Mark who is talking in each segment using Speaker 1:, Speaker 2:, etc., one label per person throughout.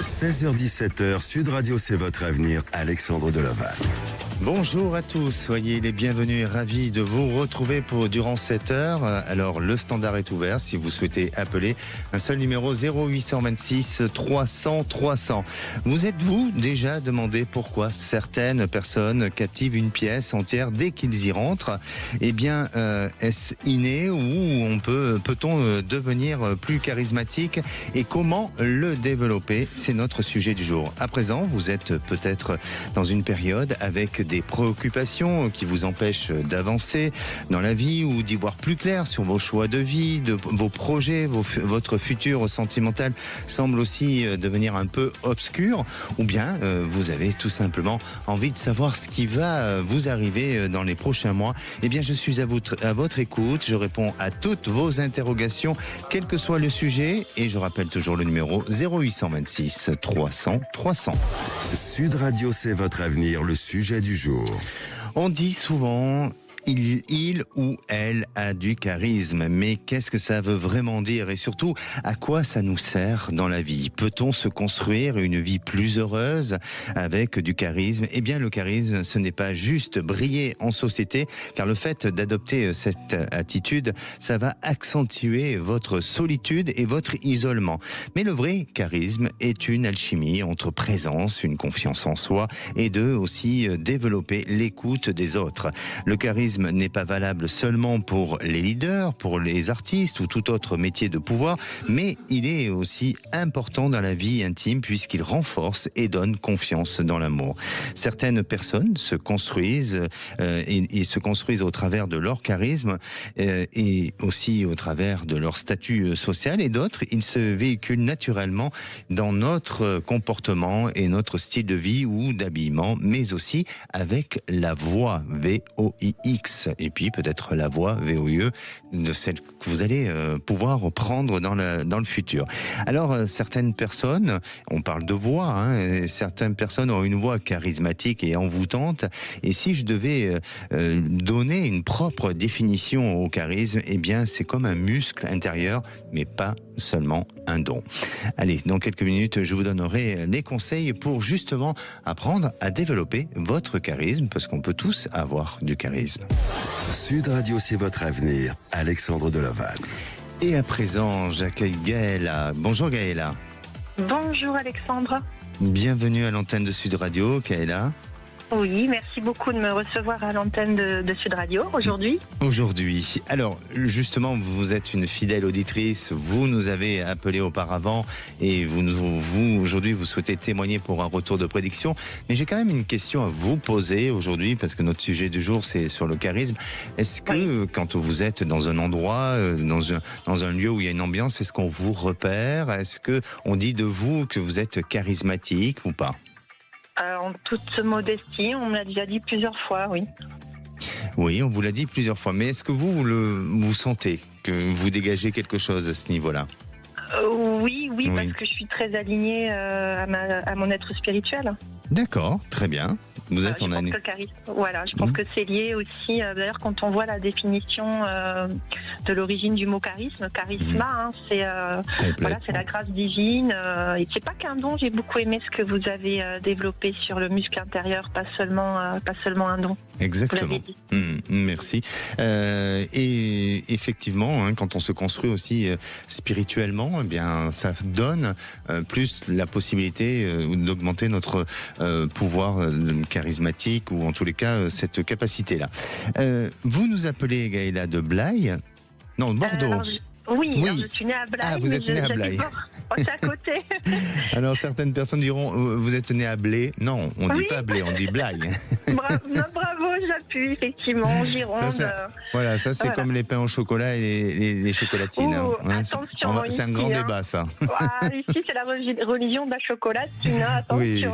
Speaker 1: 16h-17h, Sud Radio, c'est votre avenir. Alexandre Delaval.
Speaker 2: Bonjour à tous, soyez les bienvenus et ravis de vous retrouver durant cette heure. Alors, le standard est ouvert si vous souhaitez appeler. Un seul numéro 0826 300 300. Vous êtes-vous déjà demandé pourquoi certaines personnes captivent une pièce entière dès qu'ils y rentrent? Eh bien, est-ce inné ou peut-on devenir plus charismatique et comment le développer? C'est notre sujet du jour. À présent, vous êtes peut-être dans une période avec des préoccupations qui vous empêchent d'avancer dans la vie ou d'y voir plus clair sur vos choix de vie, de vos projets, votre futur sentimental semble aussi devenir un peu obscur, ou bien vous avez tout simplement envie de savoir ce qui va vous arriver dans les prochains mois. Eh bien, je suis à votre écoute, je réponds à toutes vos interrogations, quel que soit le sujet, et je rappelle toujours le numéro 0826 300 300.
Speaker 1: Sud Radio, c'est votre avenir, le sujet du jour.
Speaker 2: On dit souvent... Il ou elle a du charisme, mais qu'est-ce que ça veut vraiment dire et surtout à quoi ça nous sert dans la vie? Peut-on se construire une vie plus heureuse avec du charisme? Eh bien, le charisme, ce n'est pas juste briller en société, car le fait d'adopter cette attitude, ça va accentuer votre solitude et votre isolement. Mais le vrai charisme est une alchimie entre présence, une confiance en soi et aussi développer l'écoute des autres. Le charisme n'est pas valable seulement pour les leaders, pour les artistes ou tout autre métier de pouvoir, mais il est aussi important dans la vie intime puisqu'il renforce et donne confiance dans l'amour. Certaines personnes se construisent et se construisent au travers de leur charisme et aussi au travers de leur statut social, et d'autres, ils se véhiculent naturellement dans notre comportement et notre style de vie ou d'habillement, mais aussi avec la voix, VOIX. Et puis peut-être la voix VOIE de celle que vous allez pouvoir prendre dans le futur. Alors certaines personnes, on parle de voix, et certaines personnes ont une voix charismatique et envoûtante, et si je devais donner une propre définition au charisme, eh bien c'est comme un muscle intérieur, mais pas seulement un don. Allez, dans quelques minutes, je vous donnerai les conseils pour justement apprendre à développer votre charisme, parce qu'on peut tous avoir du charisme.
Speaker 1: Sud Radio, c'est votre avenir. Alexandre Delaval.
Speaker 2: Et à présent, j'accueille Gaëla. Bonjour Gaëla.
Speaker 3: Bonjour Alexandre.
Speaker 2: Bienvenue à l'antenne de Sud Radio, Gaëla.
Speaker 3: Oui, merci beaucoup de me recevoir à l'antenne de Sud Radio aujourd'hui.
Speaker 2: Aujourd'hui. Alors, justement, vous êtes une fidèle auditrice, vous nous avez appelé auparavant et vous aujourd'hui, vous souhaitez témoigner pour un retour de prédiction. Mais j'ai quand même une question à vous poser aujourd'hui, parce que notre sujet du jour, c'est sur le charisme. Est-ce que, quand vous êtes dans un endroit, dans un lieu où il y a une ambiance, est-ce qu'on vous repère? Est-ce qu'on dit de vous que vous êtes charismatique ou pas?
Speaker 3: En toute modestie, on me l'a déjà dit plusieurs fois, oui.
Speaker 2: Oui, on vous l'a dit plusieurs fois. Mais est-ce que vous sentez que vous dégagez quelque chose à ce niveau-là?
Speaker 3: Oui, parce que je suis très alignée à mon être spirituel.
Speaker 2: D'accord, très bien. Vous êtes en année.
Speaker 3: Je pense que c'est lié aussi. D'ailleurs, quand on voit la définition de l'origine du mot charisme, charisma, c'est la grâce divine. Et c'est pas qu'un don. J'ai beaucoup aimé ce que vous avez développé sur le muscle intérieur, pas seulement un don.
Speaker 2: Exactement. Merci. Et effectivement, quand on se construit aussi spirituellement, eh bien, ça donne plus la possibilité d'augmenter notre pouvoir charismatique, ou en tous les cas cette capacité-là. Vous nous appelez Gaëla de Blaye? Non, de Bordeaux.
Speaker 3: Oui. Alors je suis née à Blaye.
Speaker 2: Ah, vous êtes née à Blaye.
Speaker 3: C'est à côté.
Speaker 2: Alors certaines personnes diront, vous êtes née à Blé. Non, on dit pas Blé, on dit Blaye.
Speaker 3: Bravo, j'appuie, effectivement, en Gironde.
Speaker 2: Ça c'est comme les pains au chocolat et les chocolatines.
Speaker 3: Attention,
Speaker 2: c'est un grand débat, ça.
Speaker 3: Ici, c'est la religion de la chocolatine, attention.
Speaker 2: Oui,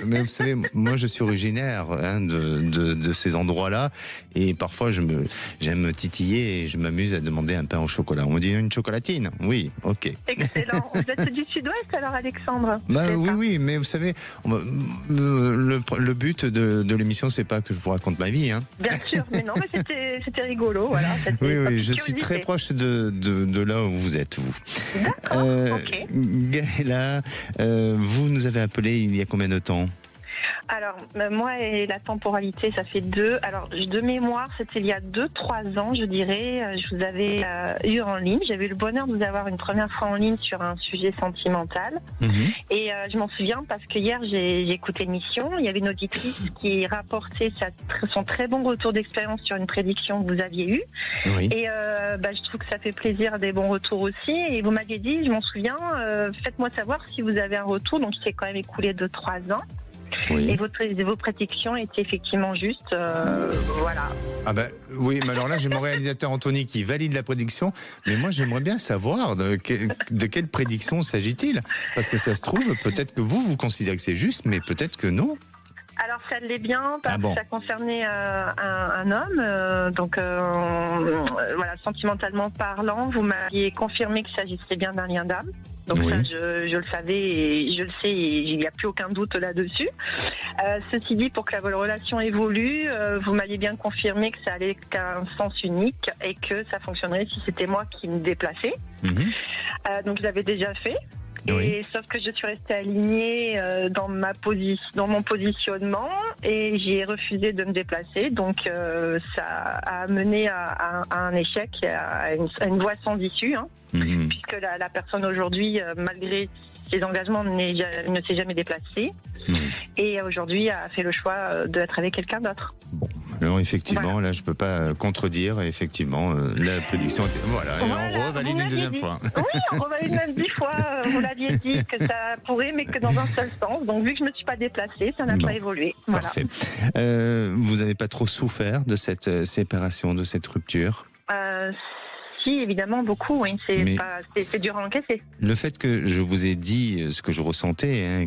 Speaker 2: mais vous savez, moi je suis originaire de ces endroits-là, et parfois j'aime me titiller et je m'amuse à demander un pain au chocolat. On me dit une chocolatine? Oui, ok.
Speaker 3: Excellent. Vous êtes du sud-ouest alors, Alexandre?
Speaker 2: Oui, mais vous savez, le but de l'émission, c'est pas que je vous raconte raconte ma vie. Hein.
Speaker 3: Bien sûr, mais non, mais c'était rigolo. Voilà,
Speaker 2: oui, je suis très proche de là où vous êtes, vous.
Speaker 3: D'accord, ok.
Speaker 2: Gaëla, vous nous avez appelé il y a combien de temps ?
Speaker 3: Alors, moi et la temporalité, ça fait 2. Alors, de mémoire, c'était il y a 2-3 ans, je dirais. Je vous avais eu en ligne. J'avais eu le bonheur de vous avoir une première fois en ligne sur un sujet sentimental. Et je m'en souviens parce que hier, j'ai écouté l'émission. Il y avait une auditrice qui rapportait son très bon retour d'expérience sur une prédiction que vous aviez eue. Oui. Et je trouve que ça fait plaisir, des bons retours aussi. Et vous m'aviez dit, je m'en souviens, faites-moi savoir si vous avez un retour. Donc, il s'est quand même écoulé 2-3 ans. Oui. Et vos prédictions étaient effectivement justes, voilà.
Speaker 2: Ah ben oui, mais alors là j'ai mon réalisateur Anthony qui valide la prédiction, mais moi j'aimerais bien savoir de quelle prédiction s'agit-il, parce que ça se trouve peut-être que vous considérez que c'est juste, mais peut-être que non.
Speaker 3: Alors ça l'est bien parce que ça concernait un homme, donc voilà, sentimentalement parlant, vous m'aviez confirmé qu'il s'agissait bien d'un lien d'âme. Donc ça, je le savais et je le sais et il n'y a plus aucun doute là-dessus. Ceci dit, pour que la relation évolue, vous m'aviez bien confirmé que ça allait qu'un sens unique et que ça fonctionnerait si c'était moi qui me déplaçais. Donc je l'avais déjà fait. Et sauf que je suis restée alignée dans mon positionnement et j'ai refusé de me déplacer. Donc ça a mené à un échec, à une voie sans issue, hein, puisque la personne aujourd'hui, malgré ses engagements, ne s'est jamais déplacée. Et aujourd'hui a fait le choix d'être avec quelqu'un d'autre. Bon,
Speaker 2: alors effectivement, là je peux pas contredire. Effectivement, la prédiction était... Voilà, et on revalide une deuxième fois.
Speaker 3: Oui, on revalide même 10 fois. Vous l'aviez dit que ça pourrait, mais que dans un seul sens. Donc vu que je me suis pas déplacée, ça n'a pas évolué. Voilà.
Speaker 2: Parfait. Vous n'avez pas trop souffert de cette séparation, de cette rupture?
Speaker 3: Si, évidemment, beaucoup, oui. C'est dur à encaisser.
Speaker 2: Le fait que je vous ai dit ce que je ressentais, hein,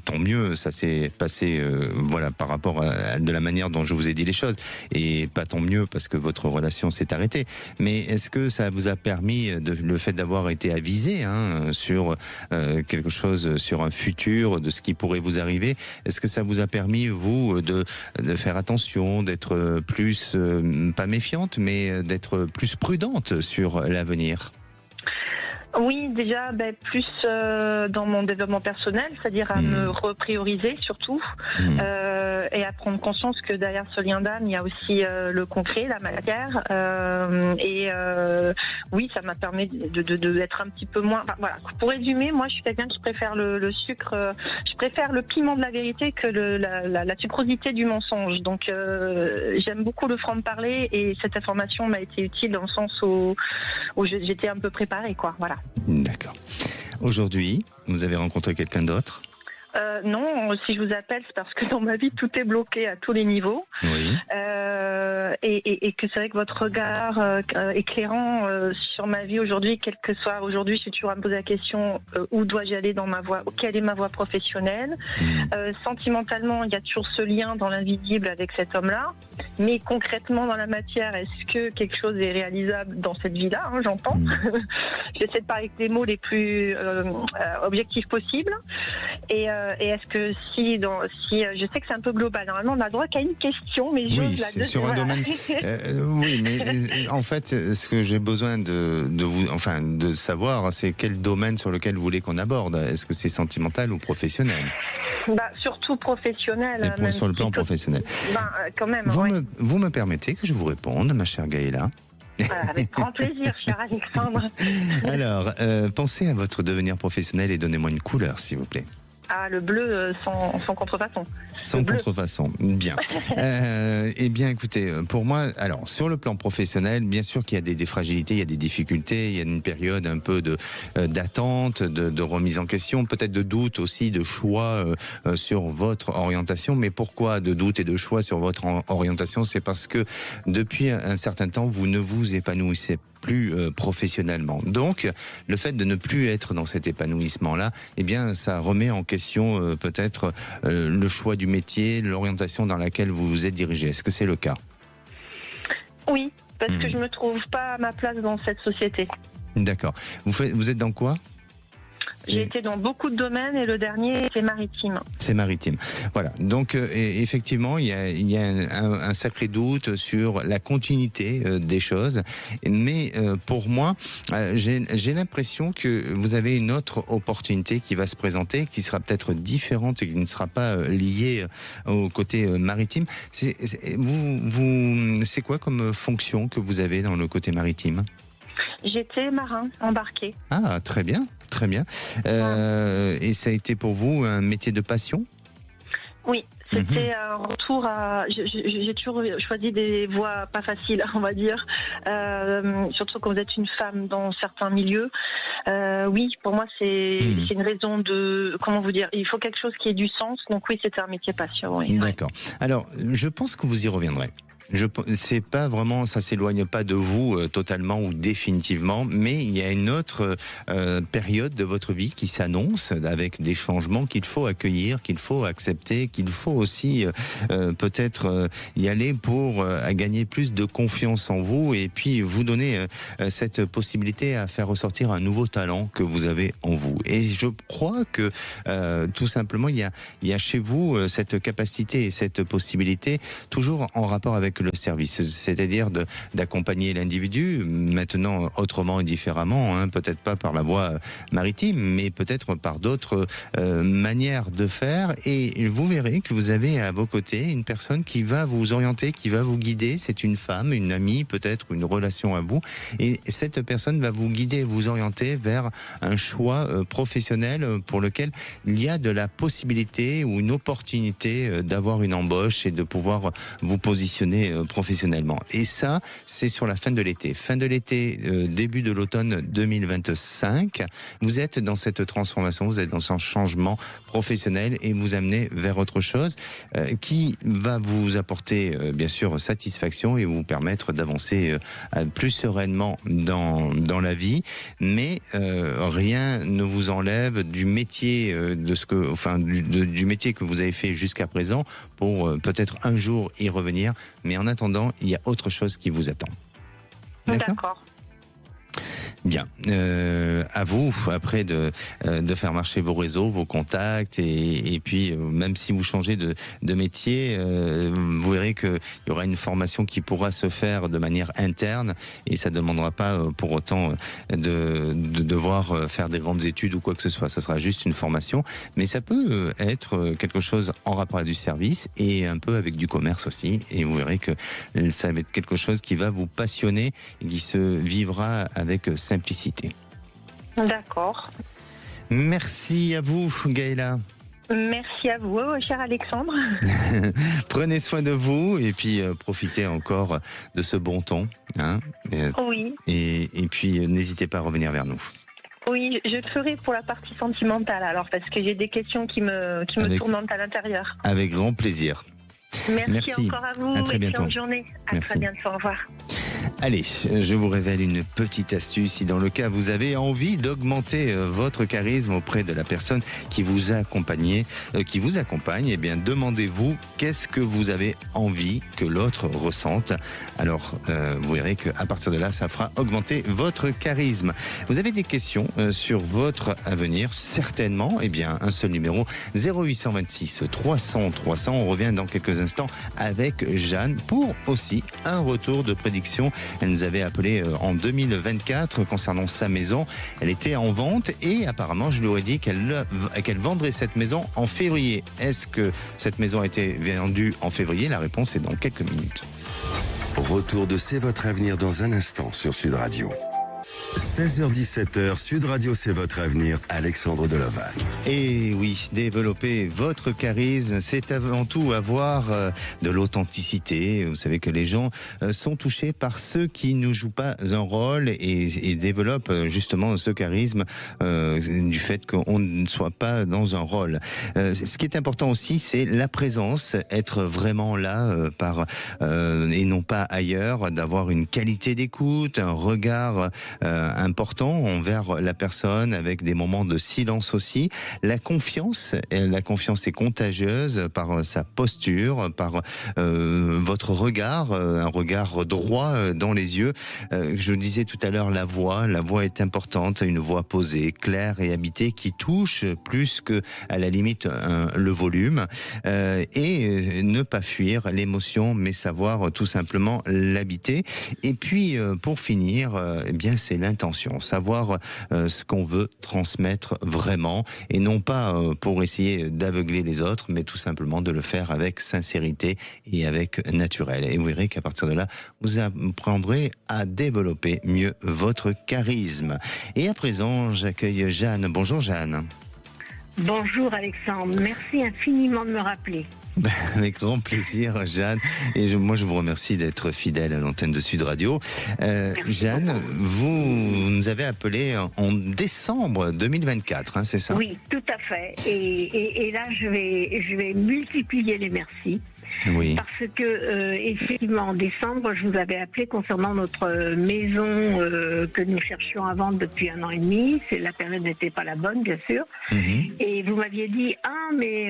Speaker 2: tant mieux, ça s'est passé voilà, par rapport à de la manière dont je vous ai dit les choses, et pas tant mieux parce que votre relation s'est arrêtée. Mais est-ce que ça vous a permis, le fait d'avoir été avisé sur quelque chose, sur un futur, de ce qui pourrait vous arriver, est-ce que ça vous a permis, vous, de faire attention, d'être plus, pas méfiante, mais d'être plus prudente sur l'avenir?
Speaker 3: Oui, déjà plus dans mon développement personnel, c'est-à-dire à me reprioriser surtout et à prendre conscience que derrière ce lien d'âme, il y a aussi le concret, la matière. Oui, ça m'a permis d'être un petit peu moins... Enfin, voilà. Pour résumer, moi je suis quelqu'un qui préfère le sucre, je préfère le piment de la vérité que la sucrosité du mensonge. Donc j'aime beaucoup le franc-parler et cette information m'a été utile dans le sens où j'étais un peu préparée, quoi. Voilà.
Speaker 2: D'accord. Aujourd'hui, vous avez rencontré quelqu'un d'autre ?
Speaker 3: Non, si je vous appelle, c'est parce que dans ma vie, tout est bloqué à tous les niveaux. Oui. Et que c'est vrai que votre regard éclairant sur ma vie aujourd'hui, quel que soit aujourd'hui, je suis toujours à me poser la question où dois-je aller dans ma voie, quelle est ma voie professionnelle. Sentimentalement, il y a toujours ce lien dans l'invisible avec cet homme-là. Mais concrètement, dans la matière, est-ce que quelque chose est réalisable dans cette vie-là, hein, j'entends. J'essaie de parler avec les mots les plus objectifs possibles. Et est-ce que si je sais que c'est un peu global, normalement on a droit qu'à une question, mais j'ose la deuxième.
Speaker 2: Sur un domaine. Oui, mais en fait, ce que j'ai besoin de savoir, c'est quel domaine sur lequel vous voulez qu'on aborde. Est-ce que c'est sentimental ou professionnel?
Speaker 3: Surtout professionnel.
Speaker 2: C'est sur le plan professionnel.
Speaker 3: Quand même.
Speaker 2: Vous me permettez que je vous réponde, ma chère Gaëla?
Speaker 3: Avec grand plaisir, cher Alexandre.
Speaker 2: Alors, pensez à votre devenir professionnel et donnez-moi une couleur, s'il vous plaît.
Speaker 3: Ah, le bleu sans contrefaçon.
Speaker 2: Sans contrefaçon, bien. Eh bien, écoutez, pour moi, alors, sur le plan professionnel, bien sûr qu'il y a des fragilités, il y a des difficultés, il y a une période un peu d'attente, de remise en question, peut-être de doute aussi, de choix sur votre orientation. Mais pourquoi de doute et de choix sur votre orientation? C'est parce que depuis un certain temps, vous ne vous épanouissez plus professionnellement. Donc, le fait de ne plus être dans cet épanouissement-là, eh bien, ça remet en question peut-être le choix du métier, l'orientation dans laquelle vous vous êtes dirigé. Est-ce que c'est le cas?
Speaker 3: Oui, parce que je me trouve pas à ma place dans cette société.
Speaker 2: D'accord. Vous êtes dans quoi?
Speaker 3: J'ai été dans beaucoup de domaines et le dernier, c'est maritime.
Speaker 2: C'est maritime. Voilà. Donc, effectivement, il y a un sacré doute sur la continuité des choses. Mais pour moi, j'ai l'impression que vous avez une autre opportunité qui va se présenter, qui sera peut-être différente et qui ne sera pas liée au côté maritime. C'est quoi comme fonction que vous avez dans le côté maritime ?
Speaker 3: J'étais marin, embarqué.
Speaker 2: Ah, très bien, très bien. Et ça a été pour vous un métier de passion ?
Speaker 3: Oui, c'était un retour à... J'ai toujours choisi des voies pas faciles, on va dire. Surtout quand vous êtes une femme dans certains milieux. Oui, pour moi, c'est une raison de... Comment vous dire ? Il faut quelque chose qui ait du sens. Donc oui, c'était un métier passion. Oui.
Speaker 2: D'accord. Alors, je pense que vous y reviendrez. C'est pas vraiment, ça s'éloigne pas de vous totalement ou définitivement, mais il y a une autre période de votre vie qui s'annonce avec des changements qu'il faut accueillir, qu'il faut accepter, qu'il faut aussi peut-être y aller pour gagner plus de confiance en vous et puis vous donner cette possibilité à faire ressortir un nouveau talent que vous avez en vous. Et je crois que tout simplement il y a chez vous cette capacité et cette possibilité toujours en rapport avec le service, c'est-à-dire d'accompagner l'individu, maintenant autrement et différemment, hein, peut-être pas par la voie maritime, mais peut-être par d'autres manières de faire, et vous verrez que vous avez à vos côtés une personne qui va vous orienter, qui va vous guider, c'est une femme, une amie, peut-être une relation à vous, et cette personne va vous guider, vous orienter vers un choix professionnel pour lequel il y a de la possibilité ou une opportunité d'avoir une embauche et de pouvoir vous positionner professionnellement. Et ça, c'est sur la fin de l'été. Fin de l'été, début de l'automne 2025, vous êtes dans cette transformation, vous êtes dans un changement professionnel et vous amenez vers autre chose qui va vous apporter bien sûr satisfaction et vous permettre d'avancer plus sereinement dans la vie, mais rien ne vous enlève du métier du métier que vous avez fait jusqu'à présent pour peut-être un jour y revenir, mais en attendant, il y a autre chose qui vous attend.
Speaker 3: D'accord.
Speaker 2: Bien, à vous après de faire marcher vos réseaux, vos contacts et puis même si vous changez de métier, vous verrez qu'il y aura une formation qui pourra se faire de manière interne et ça ne demandera pas pour autant de devoir faire des grandes études ou quoi que ce soit. Ça sera juste une formation, mais ça peut être quelque chose en rapport avec du service et un peu avec du commerce aussi. Et vous verrez que ça va être quelque chose qui va vous passionner et qui se vivra avec simplicité.
Speaker 3: D'accord.
Speaker 2: Merci à vous, Gaëla.
Speaker 3: Merci à vous, cher Alexandre.
Speaker 2: Prenez soin de vous et puis profitez encore de ce bon ton. Hein,
Speaker 3: oui.
Speaker 2: Et puis n'hésitez pas à revenir vers nous.
Speaker 3: Oui, je le ferai pour la partie sentimentale alors parce que j'ai des questions qui me tourmentent à l'intérieur.
Speaker 2: Avec grand plaisir.
Speaker 3: Merci encore à vous.
Speaker 2: À très bientôt.
Speaker 3: Excellente journée. À très bientôt. Au revoir.
Speaker 2: Allez, je vous révèle une petite astuce. Si dans le cas vous avez envie d'augmenter votre charisme auprès de la personne qui vous a accompagné, eh bien demandez-vous qu'est-ce que vous avez envie que l'autre ressente. Alors vous verrez qu'à partir de là, ça fera augmenter votre charisme. Vous avez des questions sur votre avenir, certainement. Eh bien, un seul numéro 0826 300 300. On revient dans quelques instants avec Jeanne pour aussi un retour de prédiction. Elle nous avait appelé en 2024 concernant sa maison. Elle était en vente et apparemment je lui aurais dit qu'elle vendrait cette maison en février. Est-ce que cette maison a été vendue en février? La réponse est dans quelques minutes.
Speaker 1: Retour de C'est votre avenir dans un instant sur Sud Radio. 16h-17h, Sud Radio, c'est votre avenir, Alexandre Deloval.
Speaker 2: Et oui, développer votre charisme, c'est avant tout avoir de l'authenticité. Vous savez que les gens sont touchés par ceux qui ne jouent pas un rôle et développent justement ce charisme du fait qu'on ne soit pas dans un rôle. Ce qui est important aussi, c'est la présence, être vraiment là et non pas ailleurs, d'avoir une qualité d'écoute, un regard important envers la personne, avec des moments de silence aussi. La confiance est contagieuse par sa posture, par votre regard, un regard droit dans les yeux. Je disais tout à l'heure, la voix est importante, une voix posée, claire et habitée qui touche plus que à la limite le volume, et ne pas fuir l'émotion, mais savoir tout simplement l'habiter. Et puis pour finir, eh bien c'est l'intention, savoir ce qu'on veut transmettre vraiment, et non pas pour essayer d'aveugler les autres, mais tout simplement de le faire avec sincérité et avec naturel. Et vous verrez qu'à partir de là, vous apprendrez à développer mieux votre charisme. Et à présent, j'accueille Jeanne. Bonjour Jeanne.
Speaker 4: Bonjour Alexandre, merci infiniment de me rappeler.
Speaker 2: Avec grand plaisir, Jeanne. Et moi, je vous remercie d'être fidèle à l'antenne de Sud Radio. Jeanne, vous nous avez appelé en décembre 2024, hein, c'est ça?
Speaker 4: Oui, tout à fait. Et là, je vais multiplier les merci.
Speaker 2: Oui.
Speaker 4: Parce que effectivement, en décembre, je vous avais appelé concernant notre maison que nous cherchions à vendre depuis 1 an et demi. La période n'était pas la bonne, bien sûr. Et vous m'aviez dit mais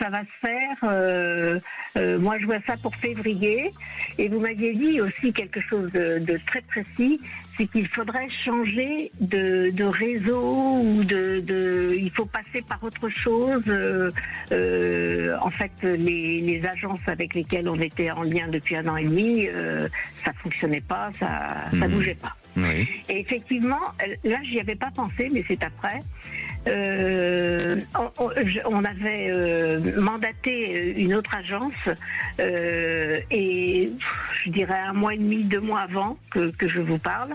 Speaker 4: ça va se faire. Moi, je vois ça pour février. Et vous m'aviez dit aussi quelque chose de très précis, c'est qu'il faudrait changer de réseau ou il faut passer par autre chose. En fait, les agences avec lesquelles on était en lien depuis 1 an et demi, ça fonctionnait pas, ça bougeait pas.
Speaker 2: Oui.
Speaker 4: Et effectivement, là, j'y avais pas pensé, mais c'est après. On avait mandaté une autre agence et je dirais 1 mois et demi, 2 mois avant que je vous parle.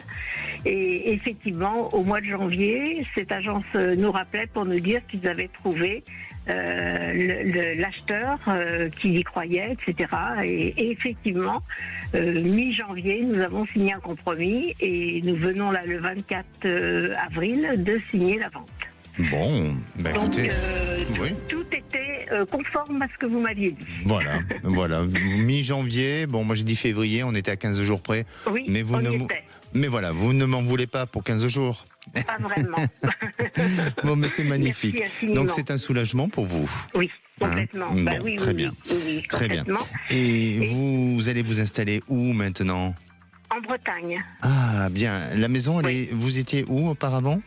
Speaker 4: Et effectivement, au mois de janvier, cette agence nous rappelait pour nous dire qu'ils avaient trouvé l'acheteur qui y croyait, etc. Et effectivement, mi-janvier, nous avons signé un compromis et nous venons là le 24 avril de signer la vente.
Speaker 2: Bon, ben
Speaker 4: donc
Speaker 2: écoutez, oui.
Speaker 4: tout était conforme à ce que vous m'aviez dit.
Speaker 2: Voilà. Mi-janvier, bon, moi j'ai dit février, on était à 15 jours près.
Speaker 4: Oui,
Speaker 2: mais vous mais voilà, vous ne m'en voulez pas pour 15 jours.
Speaker 4: Pas vraiment.
Speaker 2: Bon, mais c'est magnifique. Donc c'est un soulagement pour vous.
Speaker 4: Oui, complètement.
Speaker 2: Hein?
Speaker 4: Bah,
Speaker 2: bon,
Speaker 4: oui,
Speaker 2: très bien.
Speaker 4: Oui,
Speaker 2: très bien. Et vous allez vous installer où maintenant?
Speaker 4: En Bretagne.
Speaker 2: Ah, bien. La maison, vous étiez où auparavant?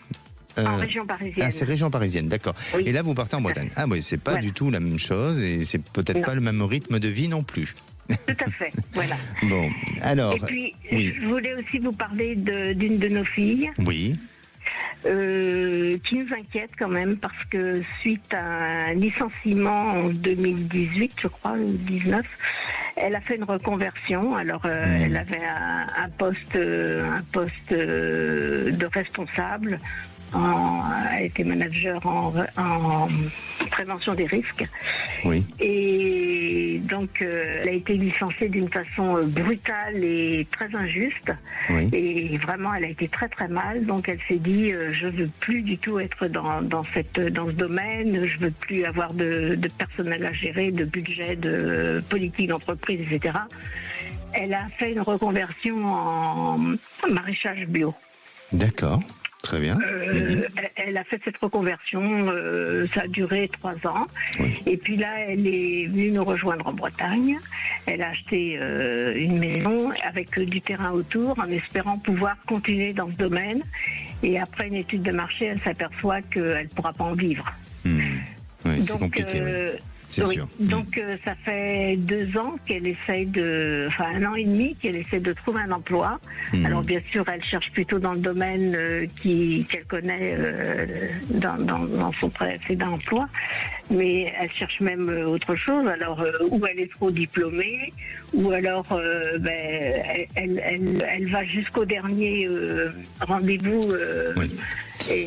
Speaker 4: En région parisienne.
Speaker 2: Ah, c'est région parisienne, d'accord.
Speaker 4: Oui.
Speaker 2: Et là, vous partez en Bretagne. Ah oui, c'est pas du tout la même chose et c'est peut-être pas le même rythme de vie non plus.
Speaker 4: Tout à fait, voilà.
Speaker 2: Bon, alors...
Speaker 4: Et puis,
Speaker 2: oui.
Speaker 4: je voulais aussi vous parler d'une de nos filles.
Speaker 2: Oui.
Speaker 4: Qui nous inquiète quand même parce que suite à un licenciement en 2018, je crois, ou 2019, elle a fait une reconversion. Alors, elle avait un poste de responsable. Elle était manager en prévention des risques.
Speaker 2: Oui.
Speaker 4: Et donc, elle a été licenciée d'une façon brutale et très injuste.
Speaker 2: Oui.
Speaker 4: Et vraiment, elle a été très très mal. Donc, elle s'est dit, je veux plus du tout être dans ce domaine. Je veux plus avoir de personnel à gérer, de budget, de politique d'entreprise, etc. Elle a fait une reconversion en maraîchage bio.
Speaker 2: D'accord. Très bien.
Speaker 4: Elle a fait cette reconversion, ça a duré 3 ans.
Speaker 2: Oui.
Speaker 4: Et puis là, elle est venue nous rejoindre en Bretagne. Elle a acheté une maison avec du terrain autour en espérant pouvoir continuer dans ce domaine. Et après une étude de marché, elle s'aperçoit qu'elle ne pourra pas en vivre.
Speaker 2: Oui, c'est compliqué. Oui. C'est sûr.
Speaker 4: Donc ça fait 2 ans qu'elle essaye 1 an et demi qu'elle essaie de trouver un emploi. Alors bien sûr, elle cherche plutôt dans le domaine qu'elle connaît dans son précédent emploi, mais elle cherche même autre chose. Alors ou elle est trop diplômée, ou alors elle va jusqu'au dernier rendez-vous.
Speaker 2: Oui.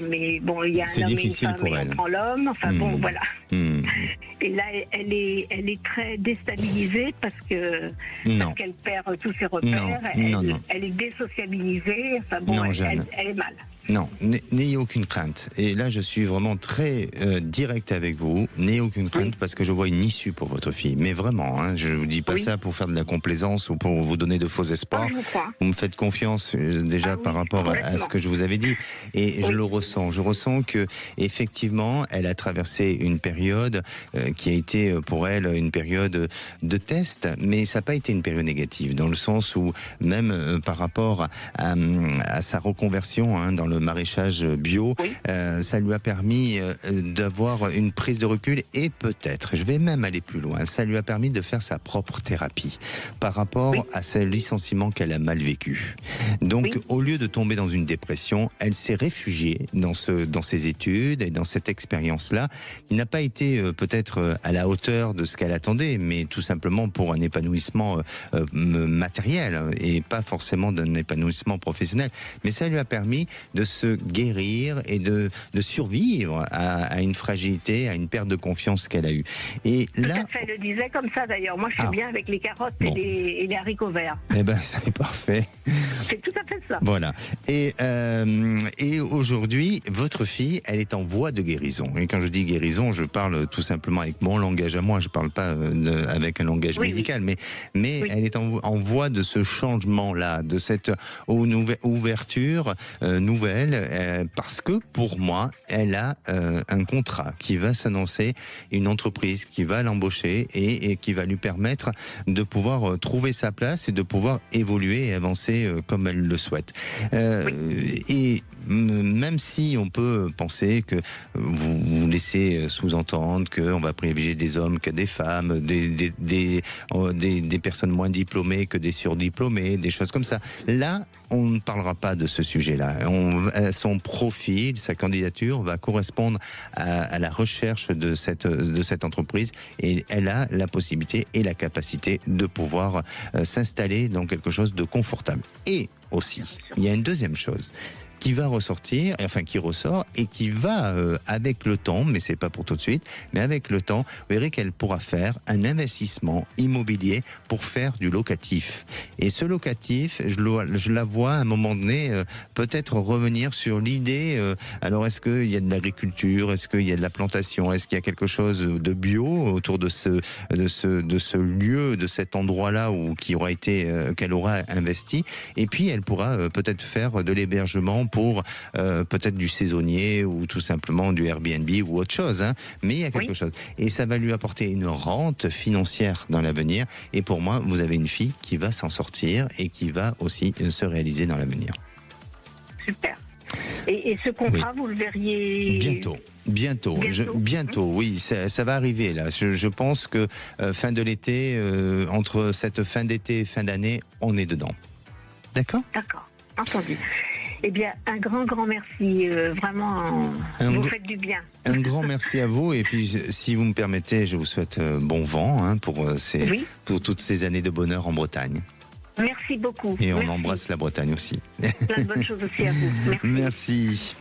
Speaker 4: Mais bon, il y a un homme et une femme et on prend l'homme. Enfin bon, voilà. Et là, elle est très déstabilisée parce qu'elle perd tous ses repères. Elle est désociabilisée. Enfin bon, elle est mal.
Speaker 2: Non, n'ayez aucune crainte. Et là, je suis vraiment très direct avec vous. N'ayez aucune crainte parce que je vois une issue pour votre fille. Mais vraiment, hein, je ne vous dis pas ça pour faire de la complaisance ou pour vous donner de faux espoirs. Vous me faites confiance déjà par rapport à ce que je vous avais dit. Et je le ressens. Je ressens que effectivement, elle a traversé une période qui a été pour elle une période de test. Mais ça n'a pas été une période négative, dans le sens où même par rapport à sa reconversion dans le maraîchage bio, ça lui a permis d'avoir une prise de recul et peut-être, je vais même aller plus loin, ça lui a permis de faire sa propre thérapie par rapport à ce licenciement qu'elle a mal vécu. Donc, au lieu de tomber dans une dépression, elle s'est réfugiée dans ses études et dans cette expérience-là, qui n'a pas été peut-être à la hauteur de ce qu'elle attendait, mais tout simplement pour un épanouissement matériel et pas forcément d'un épanouissement professionnel. Mais ça lui a permis de se guérir et de survivre à une fragilité, à une perte de confiance qu'elle a eue. Et là,
Speaker 4: tout à fait, elle le disait comme ça d'ailleurs. Moi, je suis bien avec les carottes et les haricots verts.
Speaker 2: Eh ben, c'est parfait.
Speaker 4: C'est tout à fait ça.
Speaker 2: Voilà. Et aujourd'hui, votre fille, elle est en voie de guérison. Et quand je dis guérison, je parle tout simplement avec mon langage à moi. Je parle pas avec un langage médical, mais elle est en voie de ce changement-là, de cette ouverture nouvelle, parce que pour moi, elle a un contrat qui va s'annoncer, une entreprise qui va l'embaucher et qui va lui permettre de pouvoir trouver sa place et de pouvoir évoluer et avancer comme elle le souhaite. Et même si on peut penser que vous laissez sous-entendre qu'on va privilégier des hommes que des femmes, des personnes moins diplômées que des surdiplômés, des choses comme ça. Là, on ne parlera pas de ce sujet-là. Son profil, sa candidature va correspondre à la recherche de cette entreprise et elle a la possibilité et la capacité de pouvoir s'installer dans quelque chose de confortable. Et aussi, il y a une deuxième chose qui va ressortir, enfin qui ressort et qui va avec le temps, mais c'est pas pour tout de suite, mais avec le temps, vous verrez qu'elle pourra faire un investissement immobilier pour faire du locatif. Et ce locatif, je la vois à un moment donné peut-être revenir sur l'idée, alors est-ce qu'il y a de l'agriculture, est-ce qu'il y a de la plantation, est-ce qu'il y a quelque chose de bio autour de ce lieu, de cet endroit-là où qu'elle aura investi, et puis elle pourra peut-être faire de l'hébergement pour peut-être du saisonnier ou tout simplement du Airbnb ou autre chose, mais il y a quelque chose. Et ça va lui apporter une rente financière dans l'avenir. Et pour moi, vous avez une fille qui va s'en sortir et qui va aussi se réaliser dans l'avenir.
Speaker 4: Super. Et ce contrat, vous le verriez
Speaker 2: bientôt, oui, ça va arriver là. Je pense que fin de l'été, entre cette fin d'été et fin d'année, on est dedans. D'accord ?
Speaker 4: D'accord, entendu. Eh bien, un grand merci. Vraiment, vous faites du bien.
Speaker 2: Un grand merci à vous. Et puis, si vous me permettez, je vous souhaite bon vent pour toutes ces années de bonheur en Bretagne.
Speaker 4: Merci beaucoup.
Speaker 2: Et on embrasse la Bretagne aussi.
Speaker 4: Plein de bonnes choses aussi à vous.
Speaker 2: Merci.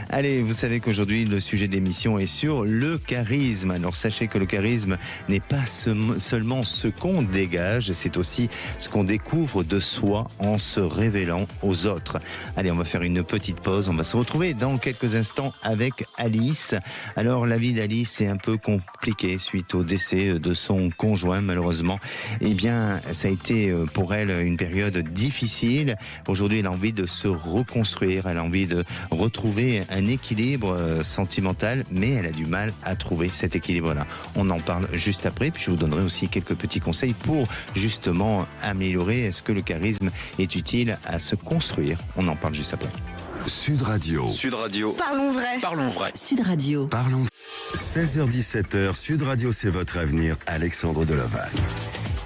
Speaker 2: Allez, vous savez qu'aujourd'hui, le sujet de l'émission est sur le charisme. Alors, sachez que le charisme n'est pas seulement ce qu'on dégage, c'est aussi ce qu'on découvre de soi en se révélant aux autres. Allez, on va faire une petite pause. On va se retrouver dans quelques instants avec Alice. Alors, la vie d'Alice est un peu compliquée suite au décès de son conjoint, malheureusement. Eh bien, ça a été pour elle une période difficile. Aujourd'hui, elle a envie de se reconstruire, elle a envie de retrouver un équilibre sentimental, mais elle a du mal à trouver cet équilibre-là. On en parle juste après, puis je vous donnerai aussi quelques petits conseils pour justement améliorer. Est-ce que le charisme est utile à se construire? On en parle juste après.
Speaker 1: Sud Radio.
Speaker 5: Sud Radio.
Speaker 6: Parlons vrai.
Speaker 5: Parlons vrai.
Speaker 6: Sud Radio.
Speaker 1: Parlons. 16h-17h, Sud Radio, c'est votre avenir. Alexandre Deloval.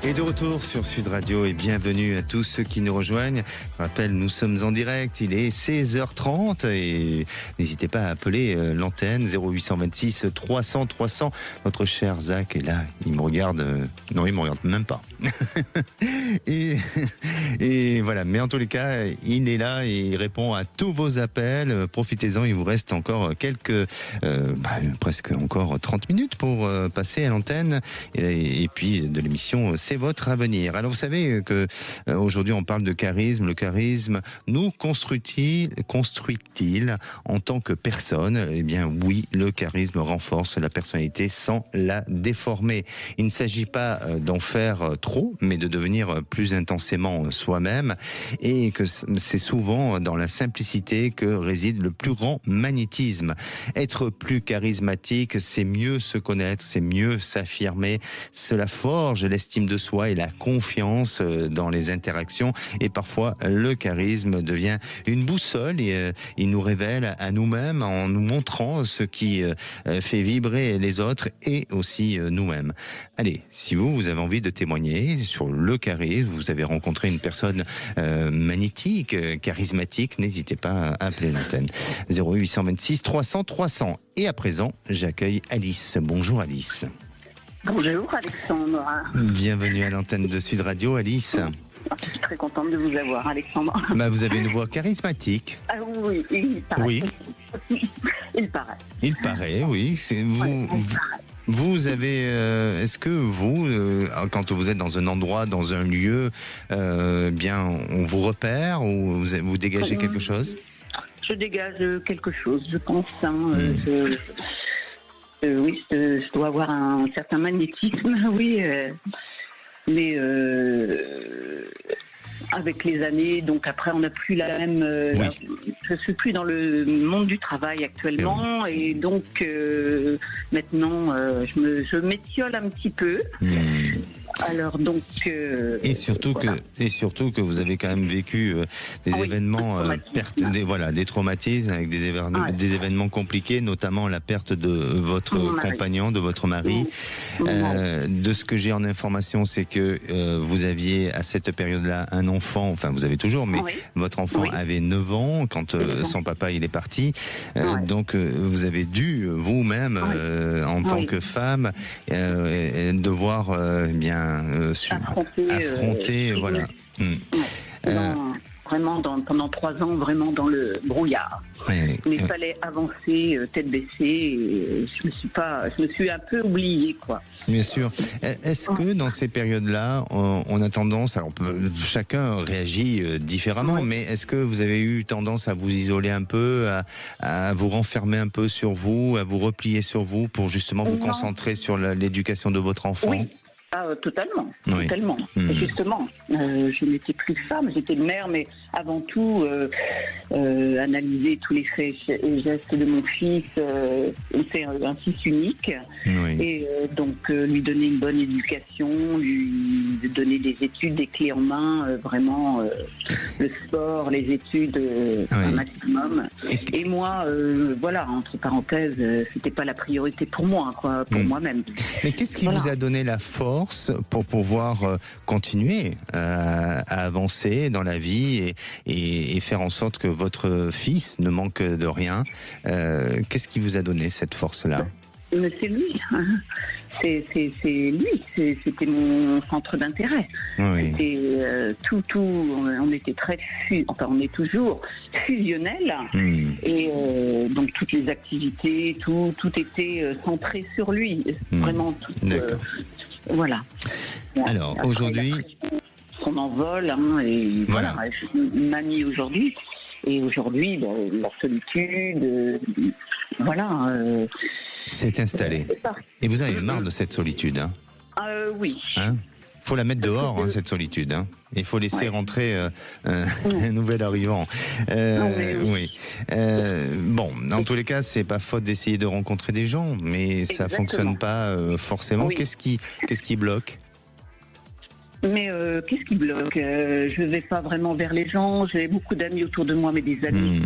Speaker 2: Et de retour sur Sud Radio et bienvenue à tous ceux qui nous rejoignent. Je rappelle, nous sommes en direct, il est 16h30 et n'hésitez pas à appeler l'antenne 0826 300 300. Notre cher Zach est là, il me regarde, non il me regarde même pas. et voilà, mais en tous les cas, il est là et il répond à tous vos appels. Profitez-en, il vous reste encore presque encore 30 minutes pour passer à l'antenne et puis de l'émission c'est votre avenir. Alors vous savez que aujourd'hui on parle de charisme. Le charisme nous construit-il en tant que personne? Eh bien oui, le charisme renforce la personnalité sans la déformer. Il ne s'agit pas d'en faire trop, mais de devenir plus intensément soi-même, et que c'est souvent dans la simplicité que réside le plus grand magnétisme. Être plus charismatique, c'est mieux se connaître, c'est mieux s'affirmer. Cela forge l'estime de soi et la confiance dans les interactions, et parfois le charisme devient une boussole et il nous révèle à nous-mêmes en nous montrant ce qui fait vibrer les autres et aussi nous-mêmes. Allez, si vous avez envie de témoigner sur le charisme, vous avez rencontré une personne magnétique, charismatique, n'hésitez pas à appeler l'antenne. 0826 300 300. Et à présent, j'accueille Alice. Bonjour Alice.
Speaker 5: Bonjour Alexandre.
Speaker 2: Bienvenue à l'antenne de Sud Radio, Alice.
Speaker 5: Je suis très contente de vous avoir, Alexandre.
Speaker 2: Vous avez une voix charismatique.
Speaker 5: Ah oui, il paraît.
Speaker 2: Oui.
Speaker 5: Il paraît.
Speaker 2: Il paraît, oui. C'est vous. Vous avez, est-ce que vous, quand vous êtes dans un endroit, dans un lieu, bien, on vous repère ou vous dégagez quelque chose?
Speaker 5: Je dégage quelque chose, je pense. Oui, je dois avoir un certain magnétisme, oui. Mais avec les années, donc après on n'a plus la même... Je suis plus dans le monde du travail actuellement, et donc maintenant je m'étiole un petit peu. Alors donc...
Speaker 2: Et surtout que vous avez quand même vécu des événements, des traumatismes avec des événements compliqués, notamment la perte de votre compagnon, de votre mari. De ce que j'ai en information, c'est que vous aviez à cette période-là un enfant, enfin vous avez toujours, mais votre enfant avait 9 ans quand son papa il est parti. Donc vous avez dû vous-même, en tant que femme, devoir affronter voilà.
Speaker 5: Vraiment pendant 3 ans, vraiment dans le brouillard. Mais il fallait avancer tête baissée, et je me suis un peu oubliée, quoi.
Speaker 2: Bien sûr. Est-ce que dans ces périodes-là, on a tendance, alors chacun réagit différemment, mais est-ce que vous avez eu tendance à vous isoler un peu, à vous renfermer un peu sur vous, à vous replier sur vous pour justement vous concentrer sur l'éducation de votre enfant?
Speaker 5: Oui. Totalement. Justement, je n'étais plus femme, j'étais mère, mais avant tout, analyser tous les faits et gestes de mon fils, c'est un fils unique, et donc lui donner une bonne éducation, lui donner des études, des clés en main, vraiment le sport, les études, un maximum. Et moi, entre parenthèses, c'était pas la priorité pour moi, quoi, pour moi-même.
Speaker 2: Mais qu'est-ce qui vous a donné la force pour pouvoir continuer à avancer dans la vie et faire en sorte que votre fils ne manque de rien? Qu'est-ce qui vous a donné cette force-là?
Speaker 5: Mais c'est lui. C'est lui. C'était mon centre d'intérêt. C'était tout. On était on est toujours fusionnels. Et donc toutes les activités, tout était centré sur lui. Vraiment tout. Voilà.
Speaker 2: Alors aujourd'hui,
Speaker 5: son envol, et voilà, une mamie aujourd'hui. Et aujourd'hui, la solitude,
Speaker 2: s'est installée. Et vous avez marre de cette solitude, hein?
Speaker 5: Oui.
Speaker 2: Faut la mettre dehors, cette solitude. Il faut laisser rentrer un nouvel arrivant. Bon, dans tous les cas, c'est pas faute d'essayer de rencontrer des gens, mais ça fonctionne pas forcément. Qu'est-ce qui bloque?
Speaker 5: Mais qu'est-ce qui bloque? Je ne vais pas vraiment vers les gens. J'ai beaucoup d'amis autour de moi, mais des amis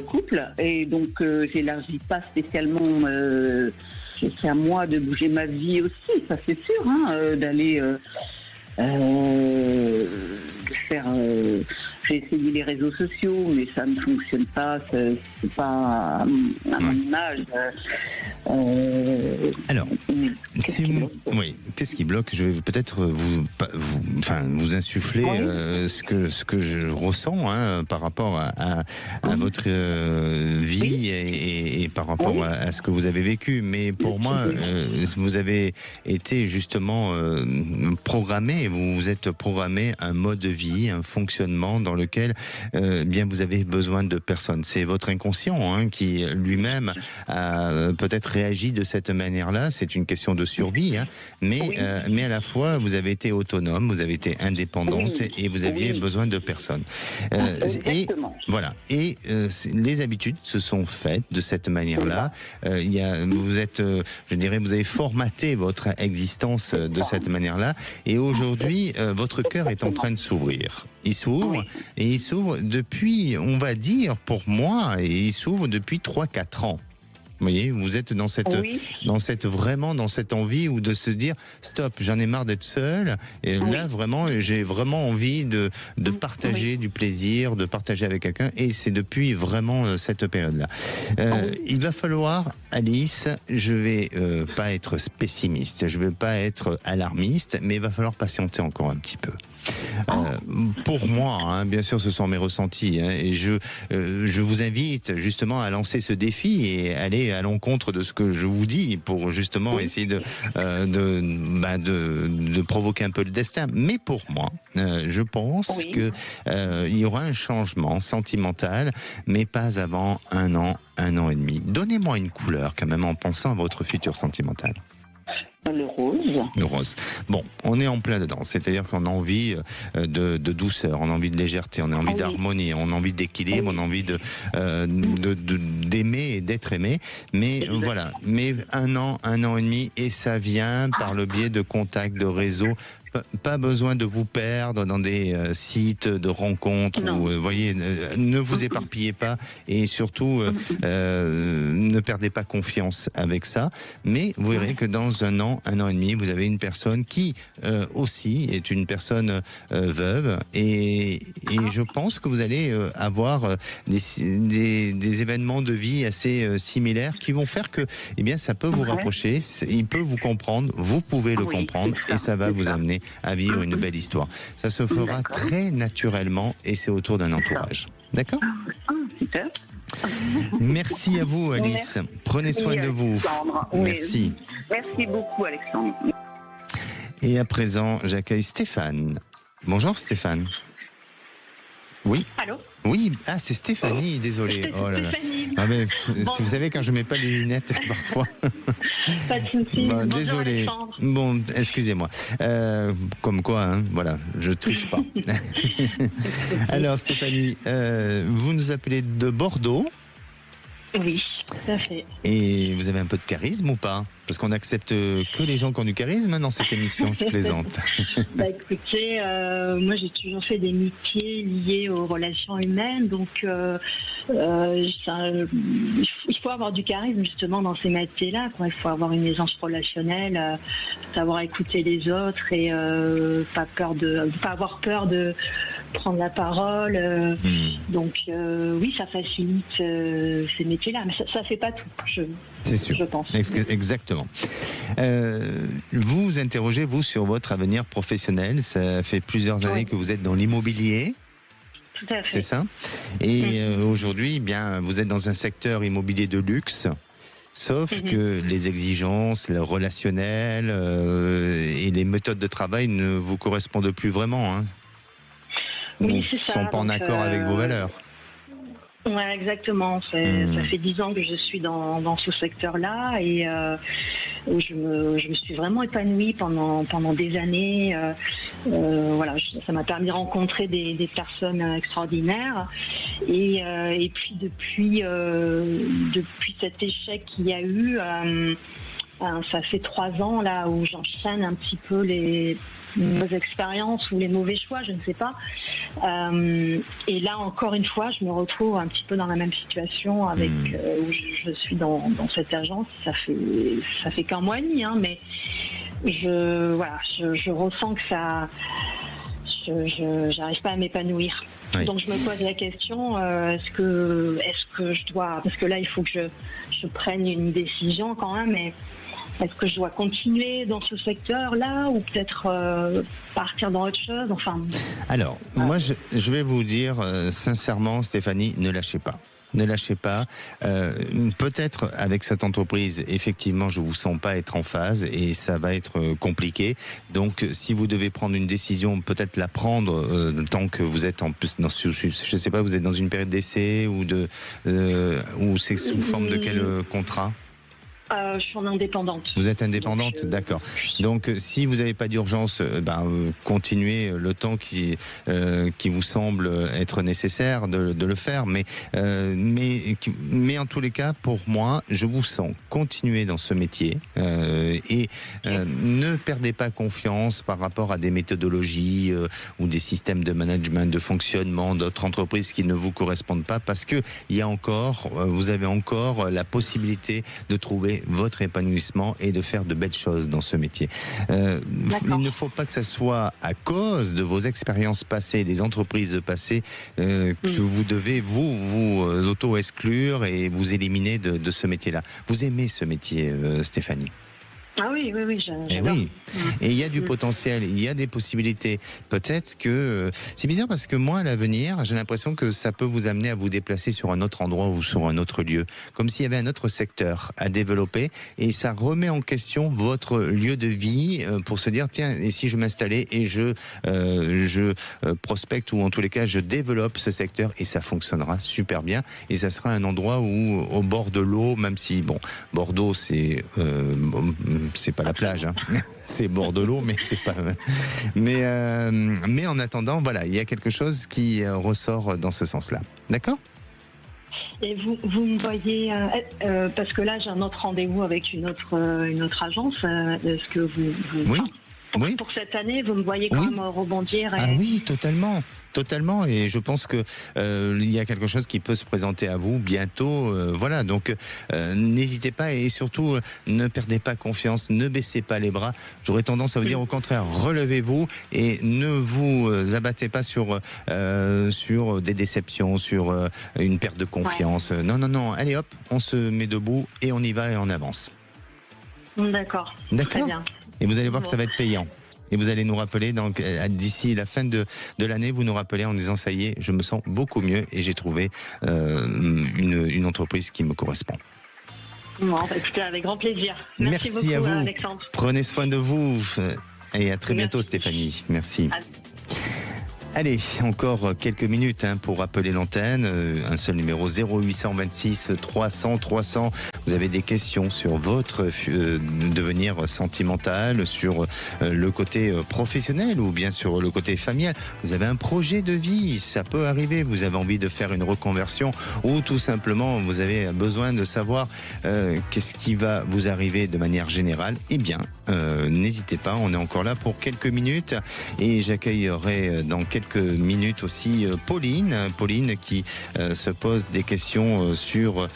Speaker 5: couples. Et donc, j'élargis pas spécialement. C'est à moi de bouger ma vie aussi, ça c'est sûr, d'aller de faire. J'ai essayé les réseaux sociaux, mais ça ne fonctionne pas. C'est pas à mon image.
Speaker 2: Alors, Qu'est-ce qui bloque? Je vais peut-être vous insuffler ce que je ressens par rapport à votre vie et par rapport à ce que vous avez vécu. Mais pour moi, vous avez été justement programmé, vous vous êtes programmé un mode de vie, un fonctionnement dans lequel bien vous avez besoin de personnes. C'est votre inconscient qui lui-même a peut-être réagi de cette manière-là. C'est une question de survie, mais à la fois vous avez été autonome, vous avez été indépendante et vous aviez besoin de personnes. Et voilà. Et les habitudes se sont faites de cette manière-là. Vous avez formaté votre existence de cette manière-là. Et aujourd'hui, votre cœur est en train de s'ouvrir. Il s'ouvre, et il s'ouvre depuis, on va dire, pour moi, et il s'ouvre depuis 3-4 ans. Vous voyez, vous êtes dans cette envie ou de se dire stop, j'en ai marre d'être seul. Et là, vraiment, j'ai vraiment envie de partager du plaisir, de partager avec quelqu'un. Et c'est depuis vraiment cette période-là. Il va falloir, Alice, je vais pas être pessimiste, je vais pas être alarmiste, mais il va falloir patienter encore un petit peu. Pour moi, bien sûr, ce sont mes ressentis, et je vous invite justement à lancer ce défi et aller à l'encontre de ce que je vous dis pour justement essayer de provoquer un peu le destin. Mais pour moi, je pense que il y aura un changement sentimental, mais pas avant 1 an, 1 an et demi. Donnez-moi une couleur quand même en pensant à votre futur sentimental.
Speaker 5: Le rose.
Speaker 2: Le rose. Bon, on est en plein dedans. C'est-à-dire qu'on a envie de douceur, on a envie de légèreté, on a envie d'harmonie, on a envie d'équilibre, on a envie d'aimer et d'être aimé. Mais voilà. Mais 1 an, 1 an et demi, et ça vient par le biais de contacts, de réseaux. Pas besoin de vous perdre dans des sites de rencontres. Voyez, ne vous éparpillez pas et surtout ne perdez pas confiance avec ça. Mais vous verrez que dans 1 an, 1 an et demi, vous avez une personne qui aussi est une personne veuve et je pense que vous allez avoir des événements de vie assez similaires qui vont faire que ça peut vous rapprocher, il peut vous comprendre, vous pouvez le comprendre et ça va vous amener à vivre une belle histoire. Ça se fera très naturellement et c'est autour d'un entourage. D'accord ?
Speaker 5: Super.
Speaker 2: Merci à vous, Alice. Prenez soin de vous. Merci.
Speaker 5: Merci beaucoup, Alexandre.
Speaker 2: Et à présent, j'accueille Stéphane. Bonjour, Stéphane. Oui.
Speaker 6: Allô ?
Speaker 2: Oui, c'est Stéphanie, désolé. Oh là là. Mais, vous savez, quand je mets pas les lunettes, parfois.
Speaker 6: Pas de soucis.
Speaker 2: Désolé. Bon, excusez-moi. Comme quoi, voilà, je triche pas. Alors, Stéphanie, vous nous appelez de Bordeaux.
Speaker 6: Oui, tout à fait.
Speaker 2: Et vous avez un peu de charisme ou pas ? Parce qu'on n'accepte que les gens qui ont du charisme dans cette émission, je plaisante.
Speaker 6: Écoutez, moi j'ai toujours fait des métiers liés aux relations humaines, donc il faut avoir du charisme justement dans ces métiers-là. Il faut avoir une aisance relationnelle, savoir écouter les autres et pas avoir peur de prendre la parole. Donc oui, ça facilite ces métiers-là, mais ça fait pas tout.
Speaker 2: C'est sûr.
Speaker 6: Je pense.
Speaker 2: Exactement. Vous vous interrogez, vous, sur votre avenir professionnel. Ça fait plusieurs années que vous êtes dans l'immobilier.
Speaker 6: Tout à fait.
Speaker 2: C'est ça. Et aujourd'hui, vous êtes dans un secteur immobilier de luxe. Sauf que les exigences, le relationnel et les méthodes de travail ne vous correspondent plus vraiment.
Speaker 6: Oui,
Speaker 2: ne sont pas en accord avec vos valeurs.
Speaker 6: Ouais, exactement. Ça fait 10 ans que je suis dans ce secteur-là et où je me suis vraiment épanouie pendant des années. Voilà, ça m'a permis de rencontrer des personnes extraordinaires. Et puis depuis cet échec qu'il y a eu, ça fait 3 ans là où j'enchaîne un petit peu les mauvaises expériences ou les mauvais choix, je ne sais pas. Et là, encore une fois, je me retrouve un petit peu dans la même situation avec où je suis dans cette agence. Ça fait qu'1 mois et demi, mais je ressens que ça, j'arrive pas à m'épanouir. Oui. Donc je me pose la question, est-ce que je dois, parce que là il faut que je prenne une décision quand même, et est-ce que je dois continuer dans ce secteur-là ou peut-être partir dans autre chose? Enfin.
Speaker 2: Alors, moi, je vais vous dire sincèrement, Stéphanie, ne lâchez pas. Ne lâchez pas. Peut-être avec cette entreprise, effectivement, je vous sens pas être en phase et ça va être compliqué. Donc, si vous devez prendre une décision, peut-être la prendre tant que vous êtes en plus, je sais pas, vous êtes dans une période d'essai ou ou c'est sous forme de quel contrat?
Speaker 6: Je suis en indépendante.
Speaker 2: Vous êtes indépendante, d'accord. Donc, si vous n'avez pas d'urgence, continuez le temps qui vous semble être nécessaire de le faire. Mais en tous les cas, pour moi, je vous sens continuer dans ce métier et ne perdez pas confiance par rapport à des méthodologies ou des systèmes de management, de fonctionnement d'autres entreprises qui ne vous correspondent pas, parce que vous avez encore la possibilité de trouver votre épanouissement et de faire de belles choses dans ce métier. Il ne faut pas que ça soit à cause de vos expériences passées, des entreprises passées, que vous devez vous auto-exclure et vous éliminer de ce métier-là. Vous aimez ce métier, Stéphanie?
Speaker 6: Ah oui, j'adore.
Speaker 2: Oui. Et il y a du potentiel, il y a des possibilités. Peut-être que c'est bizarre parce que moi, à l'avenir, j'ai l'impression que ça peut vous amener à vous déplacer sur un autre endroit ou sur un autre lieu, comme s'il y avait un autre secteur à développer, et ça remet en question votre lieu de vie pour se dire tiens, et si je m'installais et je prospecte, ou en tous les cas je développe ce secteur, et ça fonctionnera super bien, et ça sera un endroit où au bord de l'eau, même si Bordeaux c'est pas la plage, hein. C'est bord de l'eau, mais c'est pas. Mais en attendant, voilà, il y a quelque chose qui ressort dans ce sens-là. D'accord ?
Speaker 6: Et vous me voyez, parce que là j'ai un autre rendez-vous avec une autre agence. Est-ce que vous
Speaker 2: oui.
Speaker 6: Pour cette année, vous me voyez quand même rebondir.
Speaker 2: Ah oui, totalement. Et je pense que il y a quelque chose qui peut se présenter à vous bientôt. Voilà, donc n'hésitez pas, et surtout ne perdez pas confiance, ne baissez pas les bras. J'aurais tendance à vous dire au contraire, relevez-vous et ne vous abattez pas sur des déceptions, sur une perte de confiance. Ouais. Non. Allez hop, on se met debout et on y va et on avance.
Speaker 6: D'accord. Très bien.
Speaker 2: Et vous allez voir que ça va être payant. Et vous allez nous rappeler, donc d'ici la fin de l'année, vous nous rappelez en disant ça y est, je me sens beaucoup mieux et j'ai trouvé une entreprise qui me correspond.
Speaker 6: Bon, écoutez, avec grand plaisir. Merci beaucoup,
Speaker 2: à vous.
Speaker 6: Alexandre.
Speaker 2: Prenez soin de vous et à très bientôt, Stéphanie. Merci. Allez, encore quelques minutes pour appeler l'antenne. Un seul numéro, 0826 300 300. Vous avez des questions sur votre devenir sentimental, sur le côté professionnel ou bien sur le côté familial. Vous avez un projet de vie, ça peut arriver. Vous avez envie de faire une reconversion ou tout simplement vous avez besoin de savoir qu'est-ce qui va vous arriver de manière générale. Eh bien, n'hésitez pas, on est encore là pour quelques minutes et j'accueillerai dans quelques minutes aussi Pauline qui se pose des questions sur